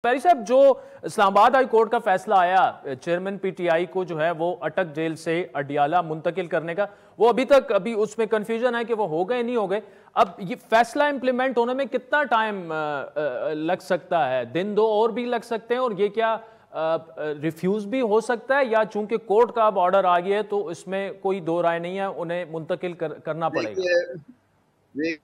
पैरी साहब, जो Islamabad high court का फैसला आया चेयरमैन पीटीआई को जो है वो अटक जेल से अडियाला मुंतकिल करने का, वो अभी उसमें कंफ्यूजन है कि वो हो गए नहीं हो गए। अब ये फैसला इंप्लीमेंट होने में कितना टाइम लग सकता है? दिन दो और भी लग सकते हैं, और ये क्या रिफ्यूज भी हो सकता है, या चूंकि कोर्ट का अब ऑर्डर आ गया है तो इसमें कोई दो राय नहीं है, उन्हें मुंतकिल करना पड़ेगा? देखिए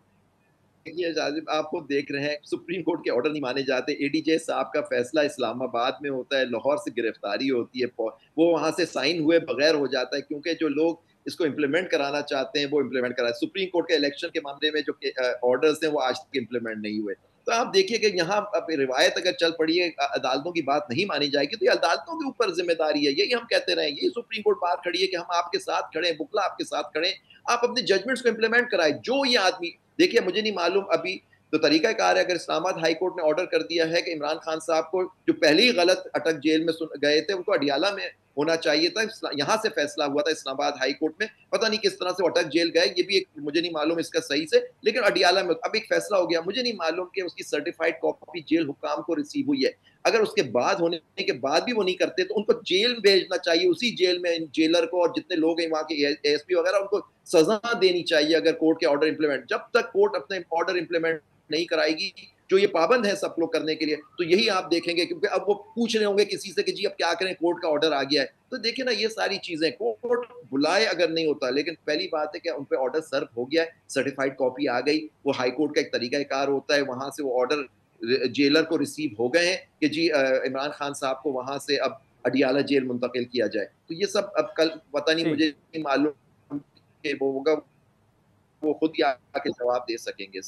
देखिए जाजिब, आपको देख रहे हैं सुप्रीम कोर्ट के ऑर्डर नहीं माने जाते। एडीजे साहब का फैसला इस्लामाबाद में होता है, लाहौर से गिरफ्तारी होती है, वो वहां से साइन हुए बगैर हो जाता है, क्योंकि जो लोग इसको इम्प्लीमेंट कराना चाहते हैं वो इम्प्लीमेंट करा। सुप्रीम कोर्ट के इलेक्शन के मामले में जो ऑर्डर्स हैं वो आज तक इम्प्लीमेंट नहीं हुए। तो आप देखिए कि यहाँ अब रिवायत अगर चल पड़ी है, अदालतों की बात नहीं मानी जाएगी, तो ये अदालतों के ऊपर जिम्मेदारी है। यही हम कहते रहे, यही सुप्रीम कोर्ट बात खड़ी है कि हम आपके साथ खड़े हैं, बुकला आपके साथ खड़े हैं, आप अपने जजमेंट्स को इम्प्लीमेंट कराए। जो ये आदमी, देखिए मुझे नहीं मालूम अभी तो तरीकाकार है, अगर इस्लामाबाद हाई कोर्ट ने ऑर्डर कर दिया है कि इमरान खान साहब को जो पहले ही गलत अटक जेल में गए थे उनको अडियाला में होना चाहिए था। यहाँ से फैसला हुआ था इस्लामाबाद हाई कोर्ट में, पता नहीं किस तरह से अटक जेल गए, ये भी एक मुझे नहीं मालूम इसका सही से, लेकिन अडियाला में अब एक फैसला हो गया। मुझे नहीं मालूम कि उसकी सर्टिफाइड कॉपी जेल हुकाम को रिसीव हुई है। अगर उसके बाद होने के बाद भी वो नहीं करते तो उनको जेल भेजना चाहिए, उसी जेल में जेलर को और जितने लोग हैं वहाँ के एएसपी वगैरह, उनको सजा देनी चाहिए अगर कोर्ट के ऑर्डर इंप्लीमेंट। जब तक कोर्ट अपने ऑर्डर इंप्लीमेंट नहीं कराएगी, जो ये पाबंद है सब लोग करने के लिए, तो यही आप देखेंगे, क्योंकि अब वो पूछ रहे होंगे किसी से कि जी अब क्या करें, कोर्ट का ऑर्डर आ गया है। तो देखिए ना, ये सारी चीजें कोर्ट बुलाए अगर नहीं होता, लेकिन पहली बात है कि उन पे ऑर्डर सर्व हो गया है, सर्टिफाइड कॉपी आ गई, वो हाई कोर्ट का एक तरीकाकार होता है, वहां से वो ऑर्डर जेलर को रिसीव हो गए हैं कि जी इमरान खान साहब को वहां से अब अडियाला जेल मुंतकिल किया जाए। तो ये सब अब कल पता नहीं, ठीक। मुझे नहीं मालूम कि वो होगा, वो खुद ही आके जवाब दे सकेंगे।